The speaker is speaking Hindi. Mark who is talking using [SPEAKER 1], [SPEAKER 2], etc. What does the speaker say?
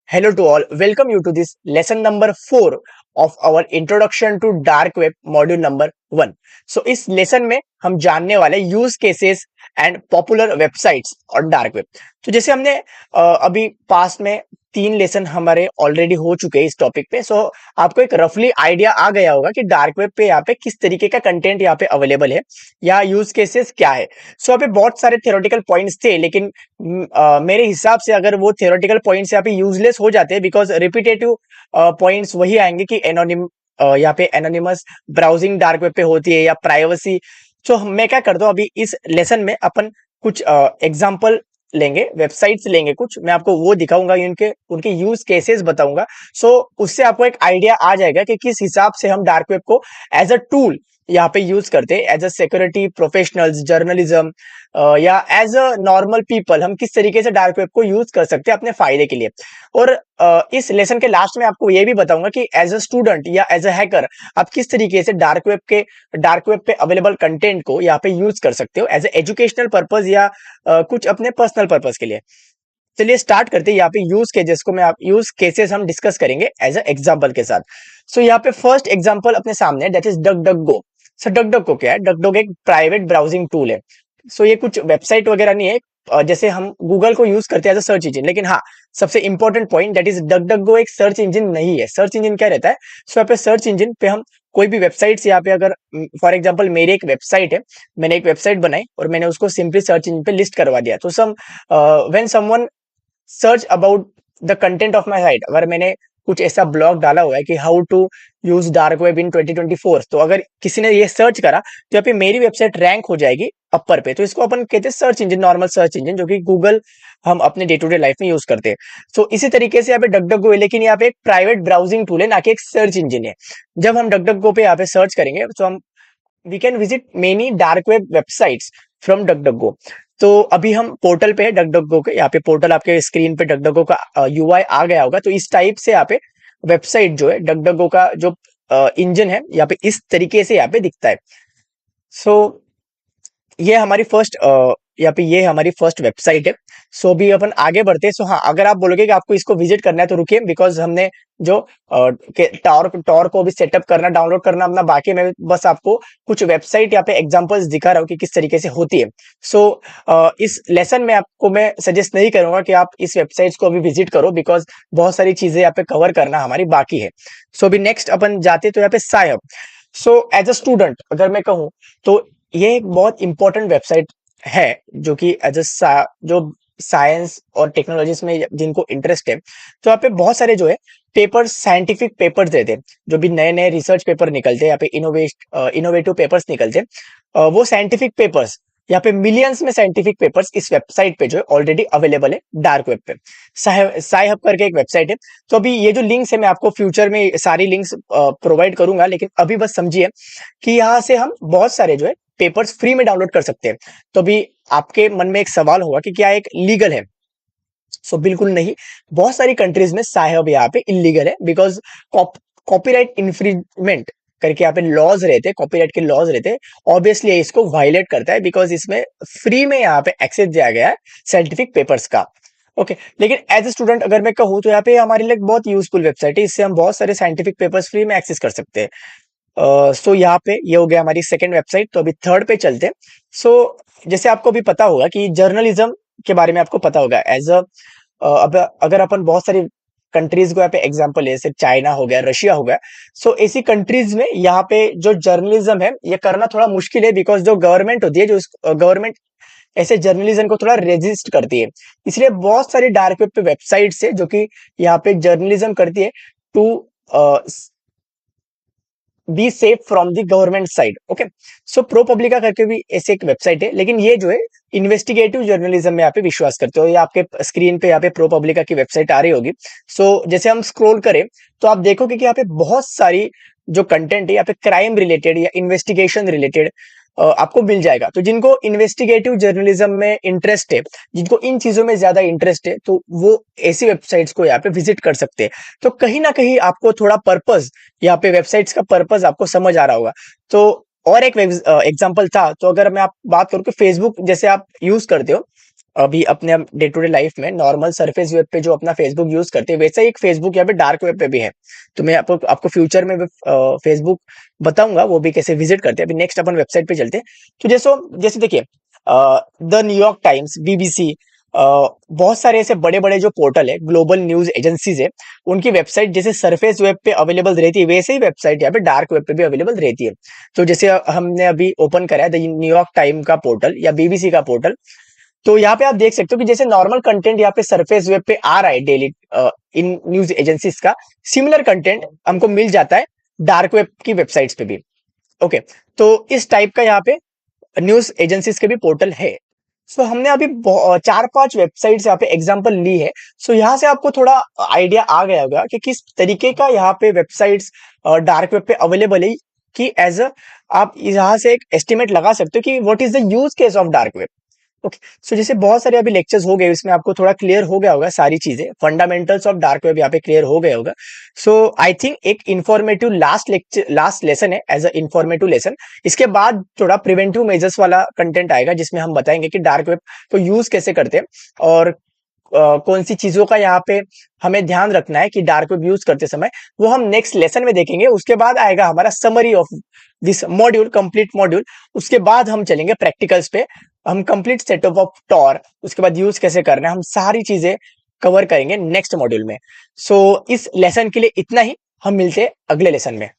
[SPEAKER 1] Hello to all, welcome you to this lesson number 4 of our introduction to dark web module number 1. So इस लेसन में हम जानने वाले use cases and popular websites और डार्क वेब। तो जैसे हमने अभी पास में 3 लेसन हमारे ऑलरेडी हो चुके हैं इस टॉपिक पे। सो आपको एक रफली आइडिया आ गया होगा कि डार्क वेब पे यहाँ पे किस तरीके का कंटेंट यहाँ पे अवेलेबल है या यूज केसेस क्या है। सो यहाँ पे बहुत सारे थियोरेटिकल पॉइंट्स थे, लेकिन मेरे हिसाब से अगर वो थियोरेटिकल पॉइंट्स यहाँ पे यूजलेस हो जाते हैं, बिकॉज रिपीटेटिव पॉइंट्स वही आएंगे कि एनोनिम यहाँ पे एनोनिमस ब्राउजिंग डार्क वेब पे होती है या प्राइवेसी। तो मैं क्या करता हूँ, अभी इस लेसन में अपन कुछ एग्जांपल लेंगे, वेबसाइट्स लेंगे कुछ, मैं आपको वो दिखाऊंगा, उनके यूज केसेस बताऊंगा। सो उससे आपको एक आइडिया आ जाएगा कि किस हिसाब से हम डार्क वेब को एज अ टूल यहाँ पे यूज करते हैं, as a security professionals, journalism या एज अ नॉर्मल पीपल हम किस तरीके से डार्क वेब को यूज कर सकते हैं अपने फायदे के लिए। और इस लेसन के लास्ट में आपको ये भी बताऊंगा कि एज अ स्टूडेंट या एज अ हैकर आप किस तरीके से डार्क वेब पे अवेलेबल कंटेंट को यहाँ पे यूज कर सकते हो एज ए एजुकेशनल पर्पज या कुछ अपने पर्सनल पर्पज के लिए। चलिए स्टार्ट करते हैं। यहाँ पे यूज केसेस हम डिस्कस करेंगे एज अ एग्जांपल के साथ। सो यहाँ पे फर्स्ट एग्जांपल अपने सामने, that is Duck Duck Go. So Duck Duck Go क्या है? डक डक एक प्राइवेट ब्राउजिंग टूल है। सो ये कुछ वेबसाइट वगैरह नहीं है, जैसे हम गूगल को यूज करते हैं एज अ सर्च इंजन। लेकिन हाँ, सबसे important point that is Duck Duck Go एक सर्च इंजन नहीं है। सर्च इंजन क्या रहता है? सो यहाँ पे सर्च इंजन पे हम कोई भी वेबसाइट यहाँ पे, अगर फॉर एग्जाम्पल मेरी एक वेबसाइट है, मैंने एक वेबसाइट बनाई और मैंने उसको सिंपली सर्च इंजन पे लिस्ट करवा दिया, तो when someone search about the content of my site, अगर मैंने कुछ ऐसा ब्लॉग डाला हुआ है कि how to use dark web in 2024, तो अगर किसी ने ये सर्च करा तो यहाँ पे मेरी वेबसाइट रैंक हो जाएगी अपर पे। तो इसको अपन कहते हैं search engine, normal search engine, जो कि गूगल हम अपने डे टू डे लाइफ में यूज करते हैं। सो इसी तरीके से यहाँ पे डकडकगो है, लेकिन यहाँ पे एक प्राइवेट ब्राउजिंग टूल है, ना कि एक सर्च इंजन है। जब हम डकडकगो पे यहाँ पे सर्च करेंगे तो हम we can visit many dark web websites from DuckDuckGo. तो अभी हम पोर्टल पे है डकडकगो के। यहाँ पे पोर्टल आपके स्क्रीन पे डकडकगो का यूआई आ गया होगा। तो इस टाइप से यहाँ पे वेबसाइट जो है, डकडकगो का जो इंजन है, यहाँ पे इस तरीके से यहाँ पे दिखता है। सो ये हमारी फर्स्ट यहाँ पे ये हमारी फर्स्ट वेबसाइट है। सो भी अपन आगे बढ़ते हैं। सो हाँ, अगर आप बोलोगे कि आपको इसको विजिट करना है तो रुकिए, बिकॉज हमने जो टॉर को भी सेटअप करना, डाउनलोड करना अपना बाकी है। मैं बस आपको कुछ वेबसाइट यहाँ पे एग्जांपल्स दिखा रहा हूँ कि किस तरीके से होती है। सो इस लेसन में आपको मैं सजेस्ट नहीं करूंगा कि आप इस वेबसाइट्स को अभी विजिट करो, बिकॉज बहुत सारी चीजें यहाँ पे कवर करना हमारी बाकी है। सो अभी नेक्स्ट अपन जाते तो यहाँ पे साइहब। सो एज अ स्टूडेंट अगर मैं कहूँ तो ये एक बहुत इंपॉर्टेंट वेबसाइट है, जो कि जो साइंस और टेक्नोलॉजीज में जिनको इंटरेस्ट है, तो यहाँ पे बहुत सारे जो है पेपर्स, साइंटिफिक पेपर्स रहते हैं। जो भी नए नए रिसर्च पेपर निकलते हैं यहाँ पे, इनोवेटिव पेपर्स निकलते हैं, वो साइंटिफिक पेपर्स, यहाँ पे मिलियंस में साइंटिफिक पेपर्स इस वेबसाइट पे जो है ऑलरेडी अवेलेबल है डार्क वेब पे। साई हब करके एक वेबसाइट है। तो अभी ये जो लिंक्स है, मैं आपको फ्यूचर में सारी लिंक्स प्रोवाइड करूंगा, लेकिन अभी बस समझिए कि यहाँ से हम बहुत सारे जो है पेपर्स फ्री में डाउनलोड कर सकते हैं। तो अभी आपके मन में एक सवाल होगा कि क्या एक लीगल है? सो बिल्कुल नहीं। बहुत सारी कंट्रीज में साहब यहाँ पे इलीगल है, बिकॉज कॉपीराइट इन्फ्रिंजमेंट करके यहाँ पे लॉज रहते हैं, कॉपीराइट के लॉज रहते हैं। ऑब्वियसली इसको वायलेट करता है, बिकॉज इसमें फ्री में यहाँ पे एक्सेस दिया गया है साइंटिफिक पेपर्स का। ओके लेकिन एज ए स्टूडेंट अगर मैं कहूँ तो यहाँ पे हमारे लिए बहुत यूजफुल वेबसाइट है। इससे हम बहुत सारे साइंटिफिक पेपर्स फ्री में एक्सेस कर सकते हैं। सो यहाँ पे ये हो गया हमारी सेकेंड वेबसाइट। तो अभी थर्ड पे चलते हैं। सो जैसे आपको भी पता होगा कि जर्नलिज्म के बारे में आपको पता होगा, एज अ अब अगर अपन बहुत सारी कंट्रीज को यहाँ पे एग्जांपल ले, जैसे चाइना हो गया, रशिया हो गया। सो ऐसी कंट्रीज में यहाँ पे जो जर्नलिज्म है ये करना थोड़ा मुश्किल है, बिकॉज जो गवर्नमेंट होती है, जो गवर्नमेंट ऐसे जर्नलिज्म को थोड़ा रेजिस्ट करती है। इसलिए बहुत सारी डार्क वेब पे वेबसाइट्स है जो कि यहाँ पे जर्नलिज्म करती है to be safe from the government side. Okay so ProPublica करके भी ऐसे एक वेबसाइट है, लेकिन ये जो है इन्वेस्टिगेटिव जर्नलिज्म में यहाँ पे विश्वास करते हो। ये आपके स्क्रीन पे यहाँ पे प्रो पब्लिका की वेबसाइट आ रही होगी। सो जैसे हम स्क्रॉल करें तो आप देखोगे कि यहाँ पे बहुत सारी जो कंटेंट है यहाँ पे क्राइम रिलेटेड या इन्वेस्टिगेशन रिलेटेड आपको मिल जाएगा। तो जिनको इन्वेस्टिगेटिव जर्नलिज्म में इंटरेस्ट है, जिनको इन चीजों में ज्यादा इंटरेस्ट है, तो वो ऐसी वेबसाइट्स को यहाँ पे विजिट कर सकते हैं। तो कहीं ना कहीं आपको थोड़ा पर्पस, यहाँ पे वेबसाइट्स का पर्पस आपको समझ आ रहा होगा। तो और एक एग्जांपल था, तो अगर मैं आप बात करूं कि फेसबुक जैसे आप यूज करते हो, अभी अपने डे टू डे लाइफ में नॉर्मल सरफेस वेब पे जो अपना फेसबुक यूज करते हैं, वैसा ही एक फेसबुक यहाँ पे डार्क वेब पे भी है। तो मैं आपको फ्यूचर में फेसबुक बताऊंगा वो भी कैसे विजिट करते हैं। अभी नेक्स्ट अपन वेबसाइट पे चलते हैं। तो जैसे जैसे देखिए, द न्यूयॉर्क टाइम्स, बीबीसी, बहुत सारे ऐसे बड़े बड़े जो पोर्टल है, ग्लोबल न्यूज एजेंसीज है, उनकी वेबसाइट जैसे सरफेस वेब पे अवेलेबल रहती है, वैसे ही वेबसाइट यहाँ पे डार्क वेब पे भी अवेलेबल रहती है। तो जैसे हमने अभी ओपन करा है द न्यूयॉर्क टाइम का पोर्टल या बीबीसी का पोर्टल, तो यहाँ पे आप देख सकते हो कि जैसे नॉर्मल कंटेंट यहाँ पे सरफेस वेब पे आ रहा है डेली इन न्यूज एजेंसीज का, सिमिलर कंटेंट हमको मिल जाता है डार्क वेब की वेबसाइट्स पे भी। ओके, तो इस टाइप का यहाँ पे न्यूज एजेंसीज के भी पोर्टल है। सो हमने अभी 4-5 वेबसाइट्स यहाँ पे एग्जांपल ली है। सो यहाँ से आपको थोड़ा आइडिया आ गया होगा कि किस तरीके का यहाँ पे वेबसाइट्स डार्क वेब पे अवेलेबल है, कि एज अ आप यहाँ से एक एस्टिमेट लगा सकते हो कि what is the use case of dark web. Okay, so जैसे बहुत सारे अभी लेक्चर्स हो गए, इसमें आपको थोड़ा क्लियर हो गया होगा सारी चीजें, फंडामेंटल्स ऑफ डार्क वेब यहाँ पे क्लियर हो गया होगा। सो आई थिंक एक इंफॉर्मेटिव लास्ट लेसन है, एज अ इंफॉर्मेटिव लेसन। इसके बाद थोड़ा प्रिवेंटिव मेजर्स वाला कंटेंट आएगा, जिसमें हम बताएंगे कि डार्क वेब को यूज कैसे करते हैं और कौन सी चीजों का यहाँ पे हमें ध्यान रखना है कि डार्क वेब यूज करते समय, वो हम नेक्स्ट लेसन में देखेंगे। उसके बाद आएगा हमारा summary of this module, complete module. उसके बाद हम चलेंगे प्रैक्टिकल्स पे, हम कंप्लीट सेटअप ऑफ टॉर, उसके बाद यूज कैसे करना है, हम सारी चीजें कवर करेंगे नेक्स्ट मॉड्यूल में। सो इस लेसन के लिए इतना ही, हम मिलते हैं अगले लेसन में।